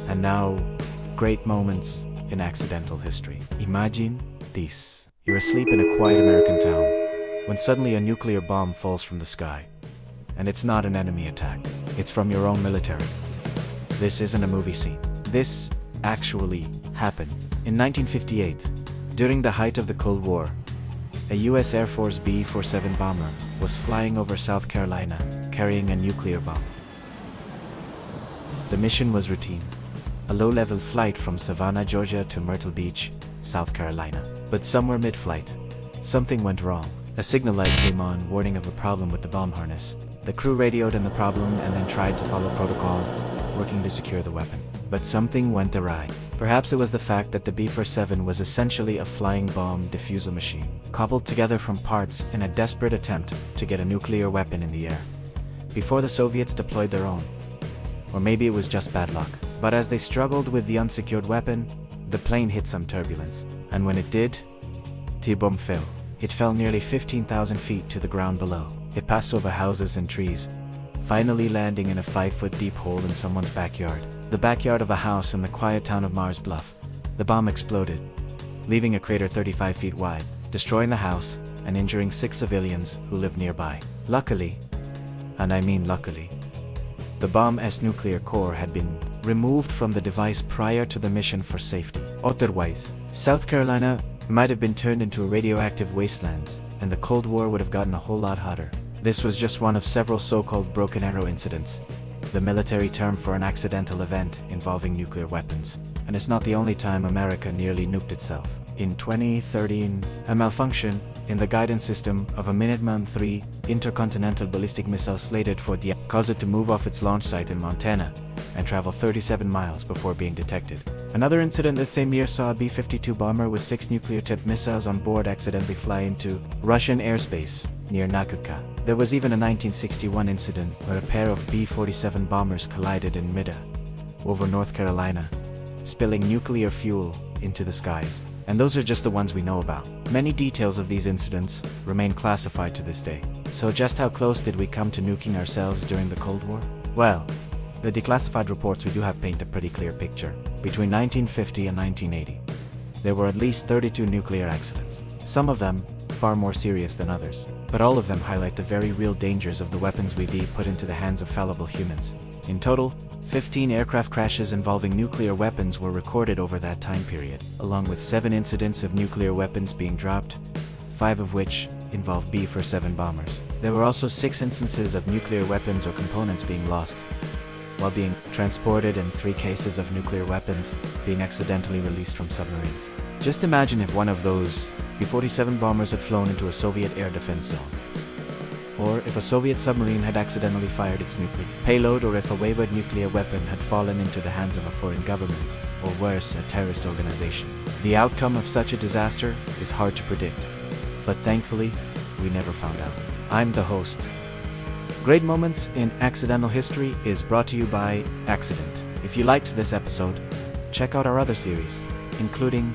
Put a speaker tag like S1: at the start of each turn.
S1: And now, great moments in accidental history. Imagine this. You're asleep in a quiet American town, when suddenly a nuclear bomb falls from the sky. And it's not an enemy attack. It's from your own military. This isn't a movie scene. This actually happened. In 1958, during the height of the Cold War, a U.S. Air Force B-47 bomber was flying over South Carolina, carrying a nuclear bomb. The mission was routine, a low-level flight from Savannah, Georgia to Myrtle Beach, South Carolina. But somewhere mid-flight, something went wrong. A signal light came on, warning of a problem with the bomb harness. The crew radioed in the problem and then tried to follow protocol, working to secure the weapon. But something went awry. Perhaps it was the fact that the B-47 was essentially a flying bomb diffuser machine, cobbled together from parts in a desperate attempt to get a nuclear weapon in the air, before the Soviets deployed their own. Or maybe it was just bad luck. But as they struggled with the unsecured weapon, the plane hit some turbulence. And when it did, the bomb fell. It fell nearly 15,000 feet to the ground below. It passed over houses and trees, finally landing in a 5-foot deep hole in someone's backyard. The backyard of a house in the quiet town of Mars Bluff. The bomb exploded, leaving a crater 35 feet wide, destroying the house and injuring 6 civilians who lived nearby. Luckily, and I mean luckily, the bomb's nuclear core had been removed from the device prior to the mission for safety. Otherwise, South Carolina might have been turned into a radioactive wasteland, and the Cold War would have gotten a whole lot hotter. This was just one of several so-called broken arrow incidents, the military term for an accidental event involving nuclear weapons. And it's not the only time America nearly nuked itself. In 2013, a malfunction in the guidance system of a Minuteman III intercontinental ballistic missile slated for the caused it to move off its launch site in Montana and travel 37 miles before being detected. Another incident this same year saw a B-52 bomber with 6 nuclear-tipped missiles on board accidentally fly into Russian airspace near Nuked. There was even a 1961 incident where a pair of B-47 bombers collided in midair over North Carolina, spilling nuclear fuel into the skies. And those are just the ones we know about. Many details of these incidents remain classified to this day. So just how close did we come to nuking ourselves during the Cold War? Well, the declassified reports we do have paint a pretty clear picture. Between 1950 and 1980, there were at least 32 nuclear accidents. Some of them far more serious than others. But all of them highlight the very real dangers of the weapons we've put into the hands of fallible humans. In total, 15 aircraft crashes involving nuclear weapons were recorded over that time period, along with 7 incidents of nuclear weapons being dropped, 5 of which involved B-47 bombers. There were also 6 instances of nuclear weapons or components being lost while being transported, and 3 cases of nuclear weapons being accidentally released from submarines. Just imagine if one of those B-47 bombers had flown into a Soviet air defense zone, or if a Soviet submarine had accidentally fired its nuclear payload, or if a wayward nuclear weapon had fallen into the hands of a foreign government, or worse, a terrorist organization. The outcome of such a disaster is hard to predict, but thankfully, we never found out. I'm the host. Great Moments in Accidental History is brought to you by Accident. If you liked this episode, check out our other series, including